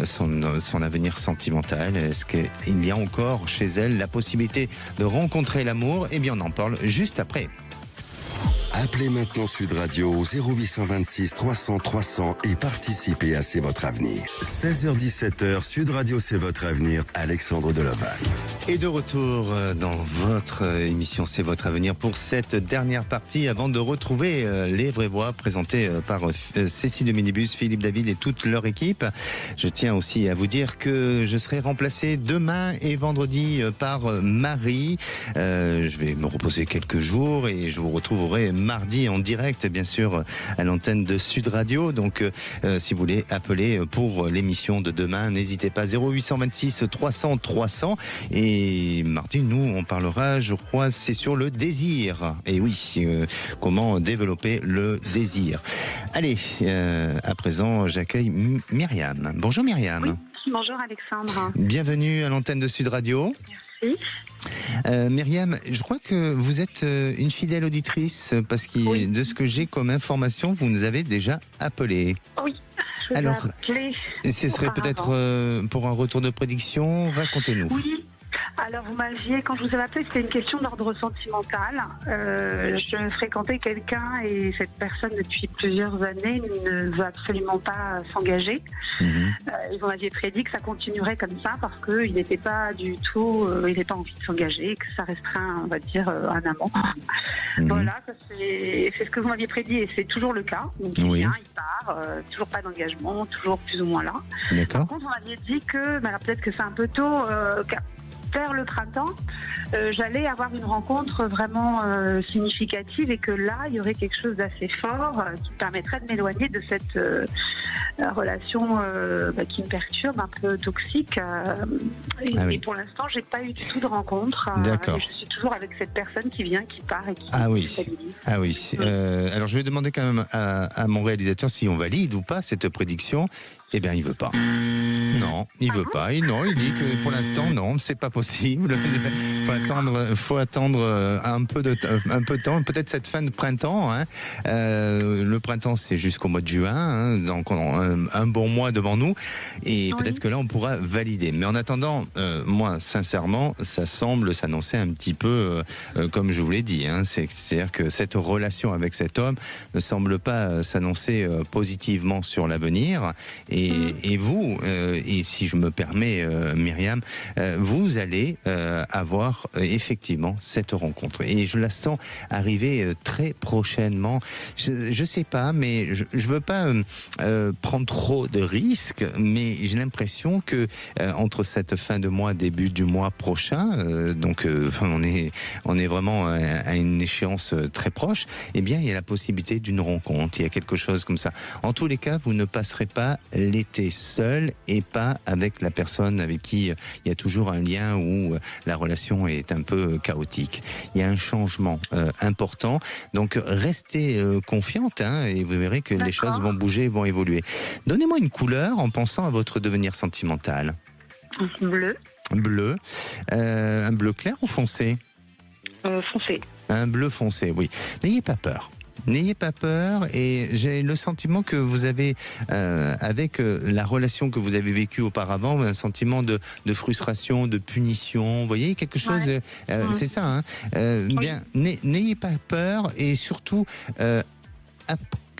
Speaker 2: son avenir sentimental. Est-ce qu'il y a encore chez elle la possibilité de rencontrer l'amour? Eh bien, on en parle juste après.
Speaker 1: Appelez maintenant Sud Radio 0826 300 300 et participez à C'est votre avenir. 16h-17h, Sud Radio C'est votre avenir, Alexandre Delovac.
Speaker 2: Et de retour dans votre émission C'est votre avenir pour cette dernière partie avant de retrouver les vraies voix présentées par Cécile de Minibus, Philippe David et toute leur équipe. Je tiens aussi à vous dire que je serai remplacé demain et vendredi par Marie. Je vais me reposer quelques jours et je vous retrouverai mardi en direct, bien sûr, à l'antenne de Sud Radio. Donc, si vous voulez appeler pour l'émission de demain, n'hésitez pas, 0826 300 300. Et mardi, nous, on parlera, je crois, c'est sur le désir. Et oui, comment développer le désir. Allez, à présent, j'accueille Myriam. Bonjour Myriam.
Speaker 7: Oui, bonjour Alexandre.
Speaker 2: Bienvenue à l'antenne de Sud Radio.
Speaker 7: Merci.
Speaker 2: Myriam, je crois que vous êtes une fidèle auditrice parce que de ce que j'ai comme information, vous nous avez déjà appelé.
Speaker 7: Oui.
Speaker 2: Alors, ce serait peut-être pour un retour de prédiction. Racontez-nous.
Speaker 7: Oui. Alors, quand je vous avais appelé, c'était une question d'ordre sentimental. Je fréquentais quelqu'un et cette personne, depuis plusieurs années, ne veut absolument pas s'engager. Et vous m'aviez prédit que ça continuerait comme ça parce qu'il n'était pas du tout, il n'avait pas envie de s'engager, que ça restreint, on va dire, un amant. Voilà, c'est ce que vous m'aviez prédit et c'est toujours le cas. Donc il vient, il part, toujours pas d'engagement, toujours plus ou moins là. Par contre, vous m'aviez dit que, alors peut-être que c'est un peu tôt, vers le printemps, j'allais avoir une rencontre vraiment significative et que là, il y aurait quelque chose d'assez fort qui permettrait de m'éloigner de cette relation qui me perturbe, un peu toxique. Et pour l'instant, j'ai pas eu du tout de rencontre.
Speaker 2: D'accord.
Speaker 7: Je suis toujours avec cette personne qui vient, qui part et qui stabilise.
Speaker 2: Ah oui. Alors, je vais demander quand même à mon réalisateur si on valide ou pas cette prédiction. Eh bien, il veut pas. Non, il veut pas. Il dit que pour l'instant, non, c'est pas possible. Faut attendre un peu de temps, peut-être cette fin de printemps. Hein. Le printemps, c'est jusqu'au mois de juin, hein, donc on a un bon mois devant nous, et peut-être que là, on pourra valider. Mais en attendant, moi, sincèrement, ça semble s'annoncer un petit peu comme je vous l'ai dit. Hein. C'est-à-dire que cette relation avec cet homme ne semble pas s'annoncer positivement sur l'avenir. Et vous, et si je me permets, Myriam, vous allez avoir effectivement cette rencontre. Et je la sens arriver très prochainement. Je sais pas, mais je veux pas prendre trop de risques, mais j'ai l'impression que entre cette fin de mois, début du mois prochain, donc on est vraiment à une échéance très proche, eh bien il y a la possibilité d'une rencontre, il y a quelque chose comme ça. En tous les cas, vous ne passerez pas l'été seul et pas avec la personne avec qui il y a toujours un lien où la relation est un peu chaotique. Il y a un changement important, donc restez confiante et vous verrez que les choses vont bouger, vont évoluer. Donnez-moi une couleur en pensant à votre devenir sentimental.
Speaker 7: Bleu.
Speaker 2: Bleu. Un bleu clair ou foncé ?
Speaker 7: Foncé.
Speaker 2: Un bleu foncé, oui. N'ayez pas peur. N'ayez pas peur, et j'ai le sentiment que vous avez, avec la relation que vous avez vécue auparavant, un sentiment de frustration, de punition, vous voyez, quelque chose, c'est ça, hein. Bien, n'ayez pas peur, et surtout,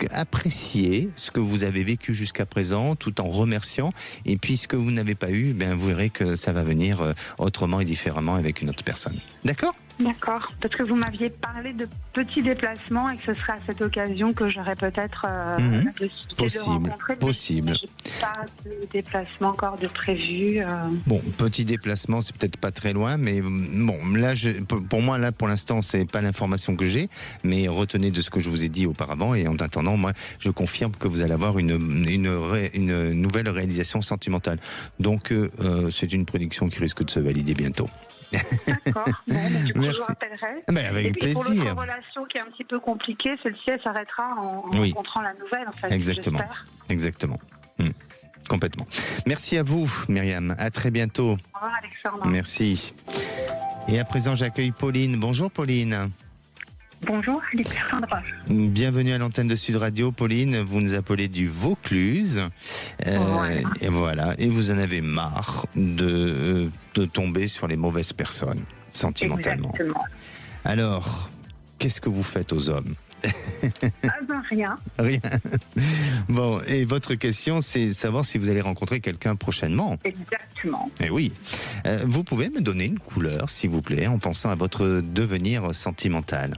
Speaker 2: appréciez ce que vous avez vécu jusqu'à présent, tout en remerciant, et puis ce que vous n'avez pas eu, vous verrez que ça va venir autrement et différemment avec une autre personne. D'accord ?
Speaker 7: D'accord, parce que vous m'aviez parlé de petits déplacements et que ce serait à cette occasion que j'aurais peut-être la possibilité de rencontrer.
Speaker 2: Possible.
Speaker 7: J'ai pas de déplacement encore de prévu.
Speaker 2: Bon, petit déplacement, c'est peut-être pas très loin, mais bon, là, pour moi, là, pour l'instant, c'est pas l'information que j'ai, mais retenez de ce que je vous ai dit auparavant, et en attendant, moi, je confirme que vous allez avoir une nouvelle réalisation sentimentale. Donc, c'est une prédiction qui risque de se valider bientôt.
Speaker 7: D'accord, du coup, je vous rappellerai.
Speaker 2: Avec plaisir.
Speaker 7: Pour l'autre relation qui est un petit peu compliquée, celle-ci, elle s'arrêtera en rencontrant la nouvelle, en fait.
Speaker 2: Exactement. Complètement. Merci à vous, Myriam. À très bientôt.
Speaker 7: Au revoir, Alexandre.
Speaker 2: Merci. Et à présent, j'accueille Pauline. Bonjour, Pauline.
Speaker 4: Bonjour, Alexandre.
Speaker 2: Bienvenue à l'antenne de Sud Radio, Pauline. Vous nous appelez du Vaucluse. Et voilà. Et vous en avez marre de tomber sur les mauvaises personnes, sentimentalement.
Speaker 4: Exactement.
Speaker 2: Alors, qu'est-ce que vous faites aux hommes ?
Speaker 4: Rien.
Speaker 2: Rien. Bon, et votre question, c'est de savoir si vous allez rencontrer quelqu'un prochainement.
Speaker 4: Exactement.
Speaker 2: Eh oui. Vous pouvez me donner une couleur, s'il vous plaît, en pensant à votre devenir sentimental.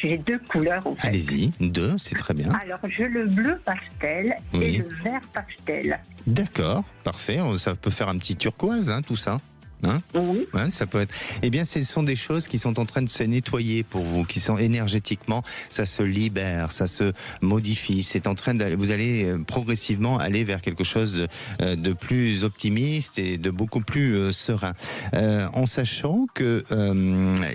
Speaker 4: J'ai deux couleurs au fait.
Speaker 2: Allez-y, deux, c'est très bien.
Speaker 4: Alors, j'ai le bleu pastel et le vert pastel.
Speaker 2: D'accord, parfait. Ça peut faire un petit turquoise, tout ça.
Speaker 4: Oui.
Speaker 2: Ouais, ça peut être. Eh bien, ce sont des choses qui sont en train de se nettoyer pour vous, qui sont énergétiquement, ça se libère, ça se modifie. C'est en train vous allez progressivement aller vers quelque chose de plus optimiste et de beaucoup plus serein, en sachant que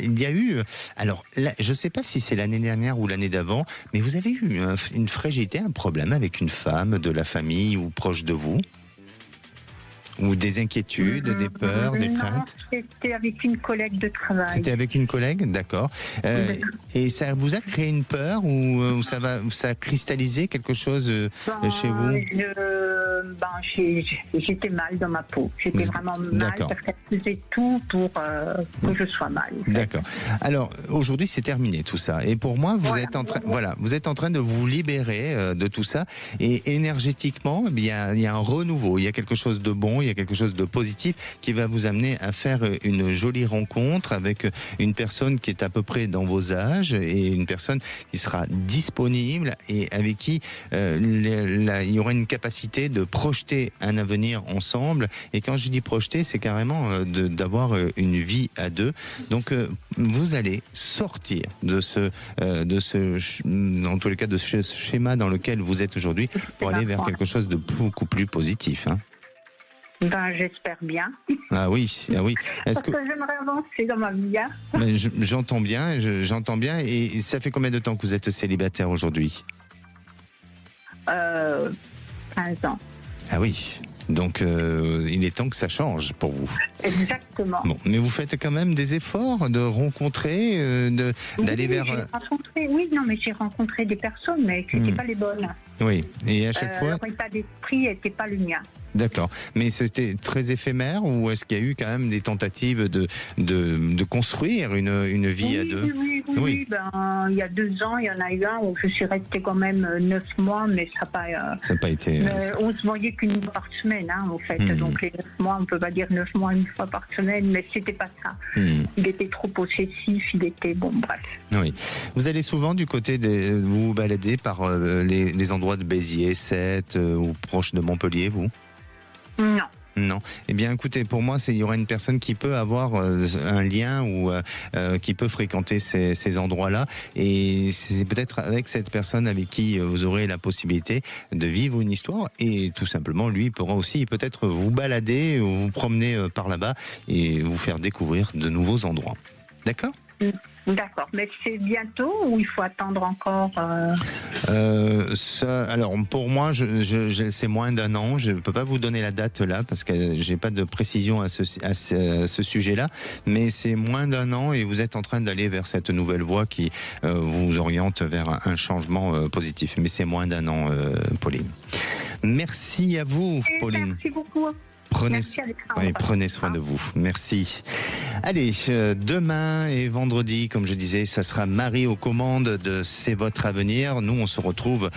Speaker 2: il y a eu. Alors, là, je ne sais pas si c'est l'année dernière ou l'année d'avant, mais vous avez eu une fragilité, un problème avec une femme de la famille ou proche de vous. Ou des inquiétudes, des peurs, des craintes?
Speaker 4: C'était avec une collègue de travail.
Speaker 2: C'était avec une collègue, d'accord. Et ça vous a créé une peur ou ça a cristallisé quelque chose chez vous?
Speaker 4: j'étais mal dans ma peau. J'étais vraiment mal parce qu'elle faisait tout pour que je sois mal.
Speaker 2: D'accord. Alors, aujourd'hui, c'est terminé tout ça. Et pour moi, vous êtes en train de vous libérer de tout ça. Et énergétiquement, il y a un renouveau. Il y a quelque chose de bon, il y a quelque chose de positif qui va vous amener à faire une jolie rencontre avec une personne qui est à peu près dans vos âges et une personne qui sera disponible et avec qui il y aura une capacité de projeter un avenir ensemble. Et quand je dis projeter, c'est carrément d'avoir une vie à deux. Donc vous allez sortir de en tous les cas de ce schéma dans lequel vous êtes aujourd'hui pour aller vers quelque chose de beaucoup plus positif. Hein.
Speaker 4: J'espère bien.
Speaker 2: Ah oui.
Speaker 4: Parce que j'aimerais avancer dans ma vie.
Speaker 2: Mais j'entends bien. Et ça fait combien de temps que vous êtes célibataire aujourd'hui ?
Speaker 4: 15 ans.
Speaker 2: Ah oui. Donc, il est temps que ça change pour vous.
Speaker 4: Exactement.
Speaker 2: Bon, mais vous faites quand même des efforts de rencontrer, d'aller vers...
Speaker 4: J'ai rencontré des personnes, mais ce n'étaient pas les bonnes.
Speaker 2: Oui, et à chaque fois...
Speaker 4: Leur état d'esprit n'était pas le mien.
Speaker 2: D'accord. Mais c'était très éphémère ou est-ce qu'il y a eu quand même des tentatives de construire une vie à deux ?
Speaker 4: Oui. Il y a 2 ans, il y en a eu un où je suis restée quand même 9 mois, mais ça n'a pas été... on se voyait qu'une fois par semaine, en fait. Donc les 9 mois, on ne peut pas dire 9 mois une fois par semaine, mais c'était pas ça. Il était trop possessif, il était... Bon, bref.
Speaker 2: Oui. Vous allez souvent du côté vous balader par les endroits de Béziers, Sète ou proche de Montpellier, vous ? Non. Eh bien, écoutez, pour moi, il y aura une personne qui peut avoir un lien ou qui peut fréquenter ces endroits-là. Et c'est peut-être avec cette personne avec qui vous aurez la possibilité de vivre une histoire. Et tout simplement, lui pourra aussi peut-être vous balader ou vous promener par là-bas et vous faire découvrir de nouveaux endroits. D'accord ?
Speaker 4: D'accord, mais c'est bientôt ou il faut attendre encore
Speaker 2: Alors pour moi, c'est moins d'1 an. Je ne peux pas vous donner la date là parce que j'ai pas de précision à ce sujet-là. Mais c'est moins d'1 an et vous êtes en train d'aller vers cette nouvelle voie qui vous oriente vers un changement positif. Mais c'est moins d'1 an, Pauline. Merci à vous, Pauline.
Speaker 4: Merci beaucoup.
Speaker 2: Prenez soin de vous. Merci. Allez, demain et vendredi, comme je disais, ça sera Marie aux commandes de C'est votre avenir. Nous, on se retrouve,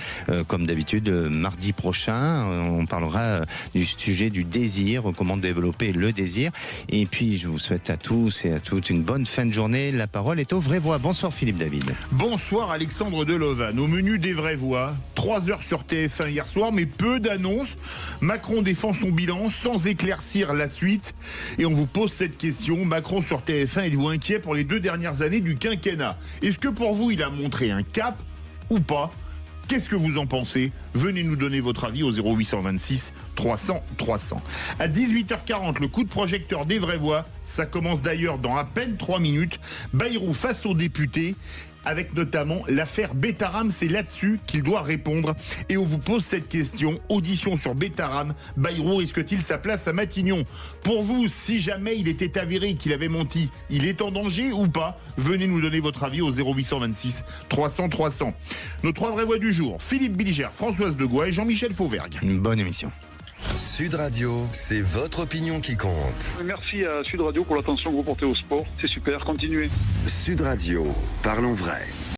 Speaker 2: comme d'habitude, mardi prochain. On parlera du sujet du désir, comment développer le désir. Et puis, je vous souhaite à tous et à toutes une bonne fin de journée. La parole est aux vraies voix. Bonsoir, Philippe David.
Speaker 8: Bonsoir, Alexandre Delovan. Au menu des vraies voix, 3 heures sur TF1 hier soir, mais peu d'annonces. Macron défend son bilan sans éclaircir la suite. Et on vous pose cette question. Macron sur TF1, êtes-vous inquiet pour les 2 dernières années du quinquennat ? Est-ce que pour vous, il a montré un cap ou pas ? Qu'est-ce que vous en pensez ? Venez nous donner votre avis au 0826 300 300. À 18h40, le coup de projecteur des vraies voix. Ça commence d'ailleurs dans à peine 3 minutes. Bayrou face aux députés, avec notamment l'affaire Betaram. C'est là-dessus qu'il doit répondre. Et on vous pose cette question. Audition sur Betaram. Bayrou risque-t-il sa place à Matignon ? Pour vous, si jamais il était avéré qu'il avait menti, il est en danger ou pas ? Venez nous donner votre avis au 0826 300 300. Nos 3 vraies voix du jour. Philippe Bilger, Françoise Degois et Jean-Michel Fauvergue.
Speaker 2: Une bonne émission.
Speaker 1: Sud Radio, c'est votre opinion qui compte.
Speaker 9: Merci à Sud Radio pour l'attention que vous portez au sport. C'est super, continuez.
Speaker 1: Sud Radio, parlons vrai.